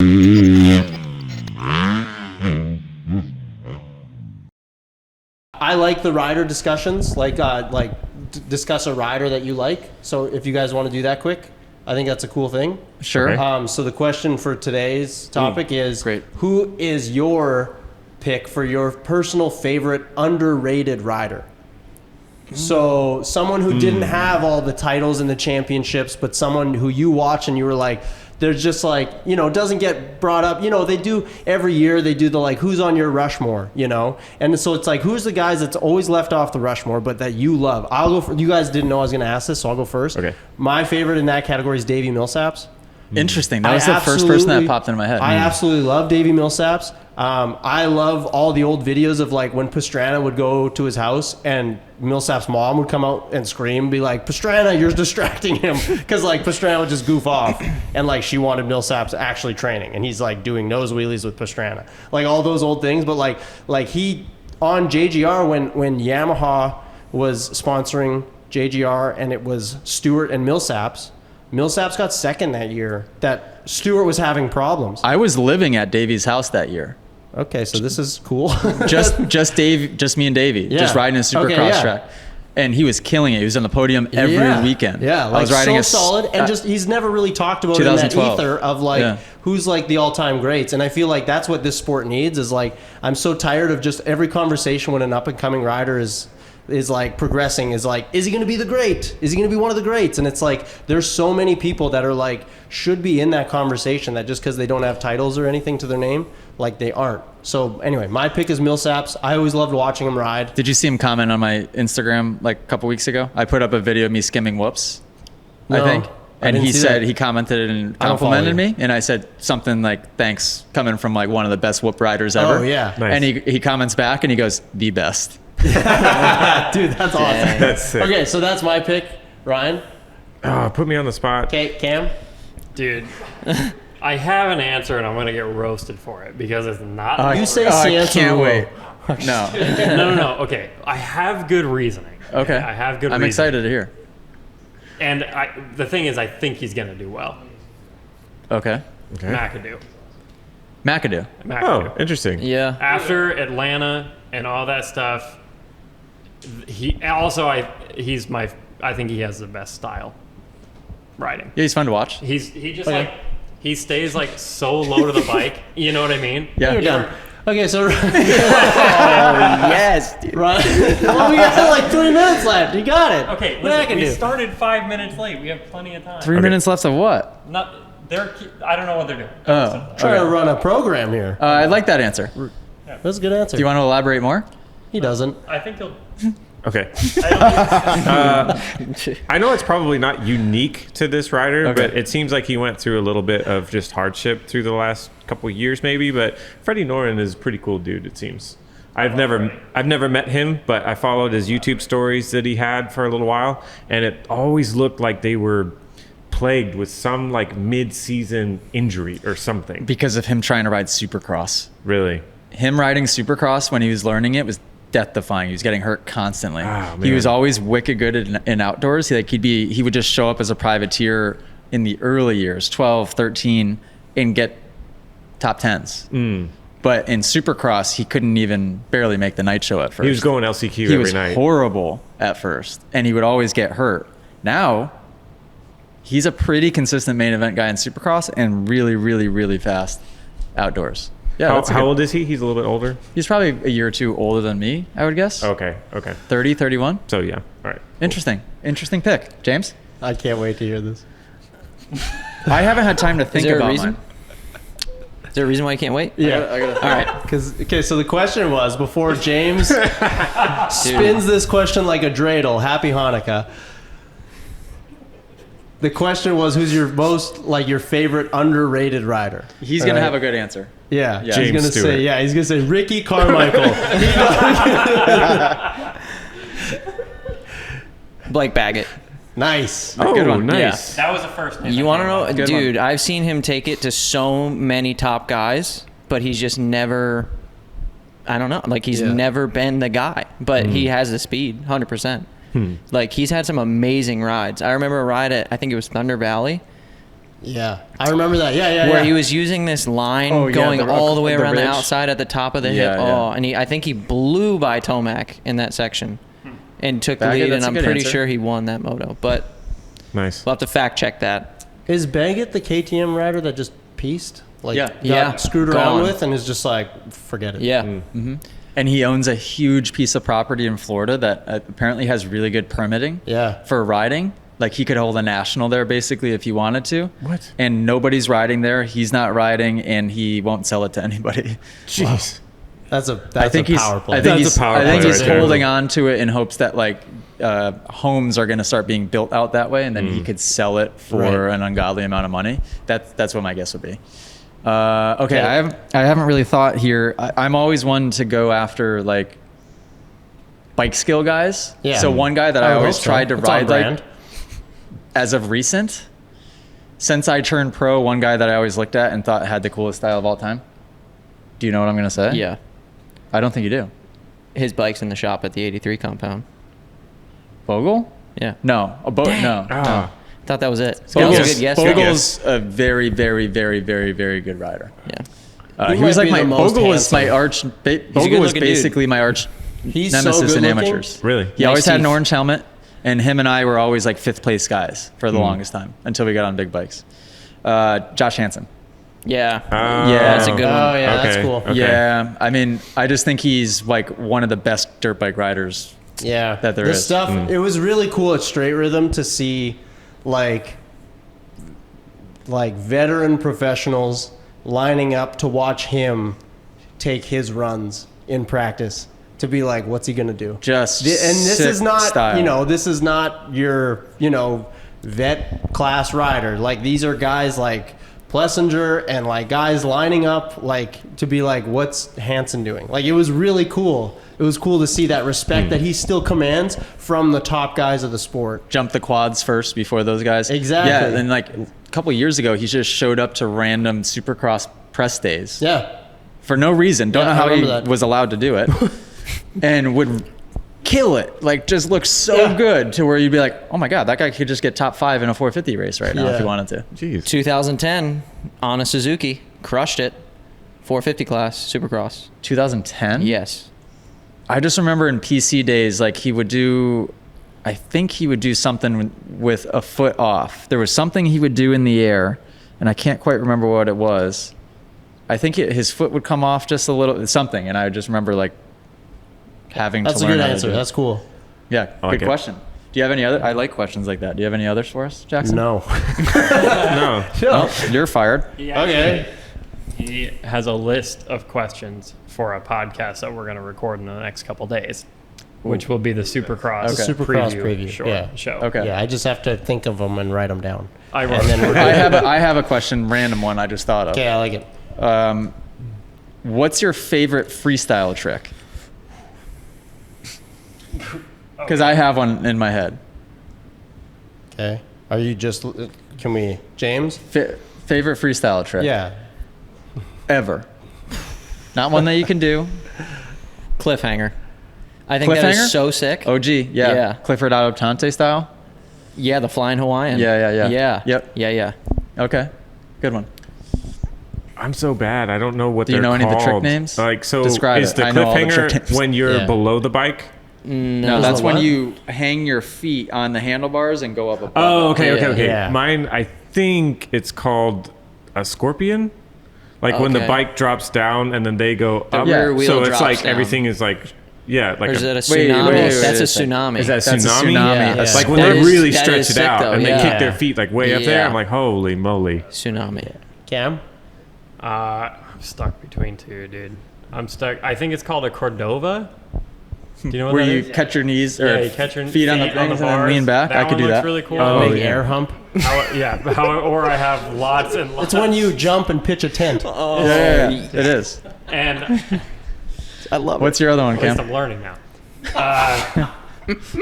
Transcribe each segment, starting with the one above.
I like the rider discussions, discuss a rider that you like. So if you guys want to do that quick, I think that's a cool thing. Sure. Okay. So the question for today's topic is, great. Who is your pick for your personal favorite underrated rider? So someone who didn't have all the titles and the championships, but someone who you watch and you were like, they're just like, you know, doesn't get brought up. You know, they do every year, they do the like, who's on your Rushmore, you know? And so it's like, who's the guys that's always left off the Rushmore, but that you love? I'll go for, you guys didn't know I was going to ask this, so I'll go first. Okay. My favorite in that category is Davey Millsaps. Interesting. That was the first person that popped into my head. I absolutely love Davey Millsaps. I love all the old videos of like when Pastrana would go to his house and Millsap's mom would come out and scream, be like, Pastrana, you're distracting him. Because like Pastrana would just goof off and like she wanted Millsaps actually training. And he's like doing nose wheelies with Pastrana. Like all those old things. But like he, on JGR, when Yamaha was sponsoring JGR and it was Stewart and Millsaps got second that year. That Stewart was having problems. I was living at Davey's house that year. Okay, so this is cool. just me and Davey, just riding a supercross track. And he was killing it. He was on the podium every weekend. Yeah, like I was riding so solid. And just he's never really talked about it in that ether of like who's like the all-time greats. And I feel like that's what this sport needs is like, I'm so tired of just every conversation when an up-and-coming rider is like progressing is like, is he going to be the great? Is he going to be one of the greats? And it's like, there's so many people that are like, should be in that conversation that just because they don't have titles or anything to their name, like they aren't. So anyway, my pick is Millsaps. I always loved watching him ride. Did you see him comment on my Instagram like a couple weeks ago? I put up a video of me skimming whoops, I think. And he said, he commented and complimented me. And I said something like, thanks, coming from like one of the best whoop riders ever. Oh, yeah. Nice. And he comments back and he goes, the best. Dude, that's awesome. That's sick. Okay, so that's my pick. Ryan? Put me on the spot. Okay, Cam? Dude, I have an answer and I'm going to get roasted for it because it's not. You say I can't wait. No. No. Okay, I have good reasoning. Okay. I have good I'm reasoning. excited to hear. And the thing is, I think he's going to do well. Okay. McAdoo. Oh, interesting. Yeah. After Atlanta and all that stuff, I think he has the best style riding. Yeah, he's fun to watch. He stays like so low to the bike. You know what I mean? Yeah. You're done. Okay, so Yes, dude. Ryan, well, we got like 3 minutes left. You got it. Okay, What I listen, can we do? started 5 minutes late. We have plenty of time. 3 minutes left of what? I don't know what they're doing. Oh. Trying to run a program here. I like that answer. That's a good answer. Do you want to elaborate more? He doesn't. I think he'll. Okay. I know it's probably not unique to this rider, but it seems like he went through a little bit of just hardship through the last couple of years, maybe. But Freddie Noren is a pretty cool dude, it seems. I've never met him, but I followed his YouTube stories that he had for a little while, and it always looked like they were plagued with some like mid-season injury or something. Because of him trying to ride Supercross. Really? Him riding Supercross when he was learning it was death-defying. He was getting hurt constantly. Oh, he was always wicked good in outdoors. He would just show up as a privateer in the early years, 12, 13, and get top 10s. But in Supercross, he couldn't even barely make the night show at first. He was going LCQ every night. He was horrible at first, and he would always get hurt. Now, he's a pretty consistent main event guy in Supercross and really, really, really fast outdoors. Yeah. How old is he? He's a little bit older? He's probably a year or two older than me, I would guess. Okay. 30, 31. So, yeah. All right. Interesting pick. James? I can't wait to hear this. I haven't had time to think there a about reason? mine. Is there a reason why you can't wait? Yeah. I gotta All right. So the question was, before James spins this question like a dreidel, happy Hanukkah. The question was, who's your your favorite underrated rider? He's going to have a good answer. Yeah. Yeah. He's James going to Stewart. say, he's going to say Ricky Carmichael. Blake Baggett. Nice. Oh, Good one. nice. That was the first. You want to know? Good Dude, one. I've seen him take it to so many top guys, but he's just never, I don't know, like he's never been the guy. But he has the speed, 100%. Like he's had some amazing rides. I remember a ride at, I think it was Thunder Valley, Yeah, I remember that. Yeah. where he was using this line Oh, yeah, going all the way the around the ridge. outside at the top of the Yeah, hip. yeah. Oh, and I think he blew by Tomac in that section and took the Baggett, lead, that's and a I'm good pretty answer. sure he won that moto. But Nice. we'll have to fact check that. Is Baggett the KTM rider that just pieced? Like, Yeah. got Yeah. screwed Gone. around with and is just like, forget it. Yeah. And he owns a huge piece of property in Florida that apparently has really good permitting Yeah. for riding. Like he could hold a national there basically if he wanted to. What? And nobody's riding there. He's not riding, and he won't sell it to anybody. Jeez. That's a I think he's. power play. I think That's he's. a power I think play he's right there. holding on to it in hopes that like homes are going to start being built out that way, and then he could sell it for Right. an ungodly amount of money. That's what my guess would be. Okay, I haven't really thought here. I'm always one to go after like bike skill guys. Yeah. So one guy that I would always hope so. tried to It's on ride brand. like as of recent, since I turned pro, one guy that I always looked at and thought had the coolest style of all time. Do you know what I'm going to say? Yeah. I don't think you do. His bike's in the shop at the 83 compound. Bogle? Yeah. No. A boat? No. Ah. Thought that was it. That Bogle's, was a good guess. Bogle- Bogle's a very, very, very, very, very good rider. Yeah. He might was like be my the most Bogle was my handsome. arch. Bogle was good-looking dude. basically my arch He's so nemesis in good looking. amateurs. Really? He Nice always had an teeth. orange helmet, and him and I were always like fifth place guys for the longest time until we got on big bikes. Josh Hansen. Yeah. Yeah. That's a good one. Oh, yeah, that's Okay. cool. Okay. Yeah, I mean, I just think he's like one of the best dirt bike riders. Yeah, that there the is. stuff. It was really cool at Straight Rhythm to see, like veteran professionals lining up to watch him take his runs in practice. To be like, what's he gonna do? Just And this sick is not, style. this is not your, vet class rider. Like these are guys like Plessinger and like guys lining up like to be like, what's Hansen doing? Like it was really cool. It was cool to see that respect that he still commands from the top guys of the sport. Jump the quads first before those guys. Exactly. Yeah, and like a couple years ago, he just showed up to random Supercross press days Yeah. for no reason. Don't Yeah, know I how he remember that. was allowed to do it, and would kill it. Like just look so good to where you'd be like, oh my god, that guy could just get top 5 in a 450 race right now if Yeah. he wanted to. Jeez. 2010 on a Suzuki. Crushed it. 450 class, Supercross. 2010. Yes. I just remember in PC days, like he would do, I think he would do something with a foot off. There was something he would do in the air, and I can't quite remember what it was. I think his foot would come off just a little, something, and I just remember like having That's to a learn good how to answer. do it. That's cool. Yeah, I like good it. question. Do you have any other? I like questions like that. Do you have any others for us, Jackson? No. No. No, you're fired. Okay. He has a list of questions for a podcast that we're going to record in the next couple days, which will be the Supercross, Okay. Supercross preview, short yeah. show. Okay. Yeah, I just have to think of them and write them down. I And wrote then we're good. I have a question, random one I just thought of. Okay, I like it. What's your favorite freestyle trick? Because I have one in my head. Okay. Are you just? Can we, James? Favorite freestyle trick? Yeah. Ever. Not one that you can do. Cliffhanger. I think that Cliffhanger? is so sick. OG, yeah. Yeah. Clifford Adoptante style? Yeah, the flying Hawaiian. Yeah. Yeah. Yep. Yeah. Okay. Good one. I'm so bad. I don't know what Do you they're know any of the trick called. names? Like, so Describe is it. the I know all the cliffhanger trick names. when you're Yeah. below the bike? No, that's the when what? you hang your feet on the handlebars and go up above. Oh, it. okay, okay, Yeah. okay. Yeah. Mine, I think it's called a scorpion. Like when the Okay. bike drops down and then they go up. rear wheel so it's drops like down. everything is like, yeah, like Or is it a Wait, tsunami? wait, That's a wait. tsunami. is that That's a tsunami? tsunami. Yeah. A Like when That they is- really that stretch is it sick, out though, and they yeah. kick their feet like way up there. Yeah. I'm like, holy moly. Tsunami. Cam? I'm stuck between two, dude. I'm stuck. I think it's called a Cordova. Do you know what Where that you is? catch your knees or Yeah, you catch your feet on the things and then bars. lean back. That I could one do looks that. really cool. Oh, Big yeah. air hump. Or I have lots and lots. It's when you jump and pitch a tent. Yeah. It is. And I love What's your other one, at least Cam? I'm learning now.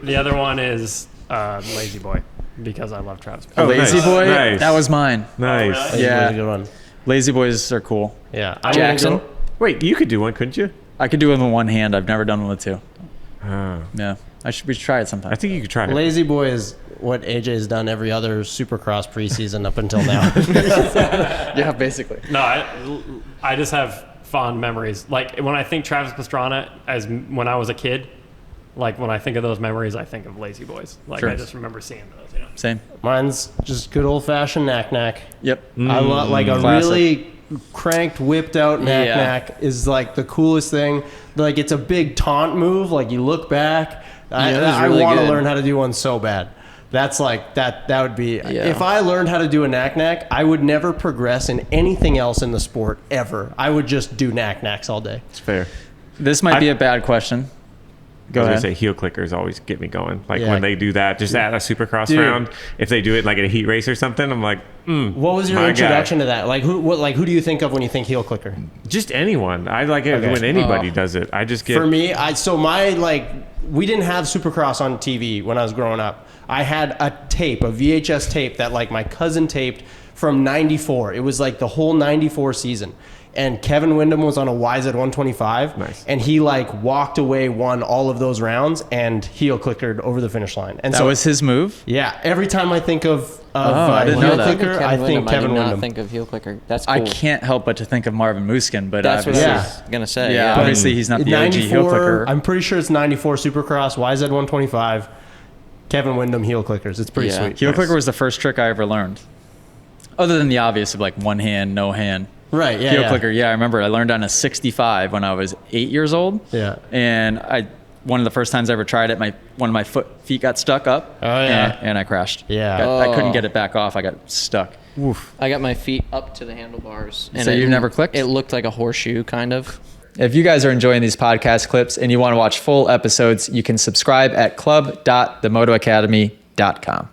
The other one is Lazy Boy because I love Travis. Oh, Lazy nice. Boy? Nice. That was mine. Nice. it. Yeah. A good one. Lazy Boys are cool. Yeah. Jackson? Wait, you could do one, couldn't you? I could do it with one hand. I've never done one with two. Yeah, we should try it sometime. I think you could try it. Lazy Boy is what AJ's done every other Supercross preseason up until now. Yeah, basically. No, I just have fond memories. Like when I think Travis Pastrana as when I was a kid, like when I think of those memories, I think of Lazy Boys. Like Sure. I just remember seeing those. You know? Same. Mine's just good old fashioned knack. Yep. I love like a Classic. really cranked, whipped out Yeah. knack is like the coolest thing. Like it's a big taunt move. Like you look back. Yeah, it was I really want to good. learn how to do one so bad. That's like that would be if I learned how to do a knack, I would never progress in anything else in the sport ever. I would just do knacks all day. It's fair. This might be a bad question. Go I was ahead. gonna say heel clickers always get me going. Like Yeah. when they do that, just at a Supercross Dude. round, if they do it like at a heat race or something, I'm like, What was your My introduction to that? Like who do you think of when you think heel clicker? just anyone. I like it Okay. when anybody does it. I just get For me, we didn't have Supercross on TV when I was growing up. I had a VHS tape that like my cousin taped from '94. It was like the whole '94 season. And Kevin Windham was on a YZ125, Nice. and he like walked away, won all of those rounds, and heel clickered over the finish line. And That so, was his move. yeah. Every time I think of I didn't heel know that. clicker, I think Kevin I did Windham. not think of heel clicker. That's cool. I can't help but to think of Marvin Muskin, but That's what obviously, I was gonna say. yeah, Yeah. obviously he's not the OG heel 94, clicker. I'm pretty sure it's 94 Supercross, YZ125, Kevin Windham heel clickers. It's pretty Yeah. sweet. Heel Nice. clicker was the first trick I ever learned, other than the obvious of like one hand, no hand. Right, yeah. Heel yeah. clicker, yeah, I remember I learned on a 65 when I was 8 years old. Yeah. And one of the first times I ever tried it, one of my feet got stuck up. Oh, yeah. And I crashed. Yeah. I couldn't get it back off. I got stuck. I got my feet up to the handlebars. So you've never clicked? It looked like a horseshoe, kind of. If you guys are enjoying these podcast clips and you want to watch full episodes, you can subscribe at club.themotoacademy.com.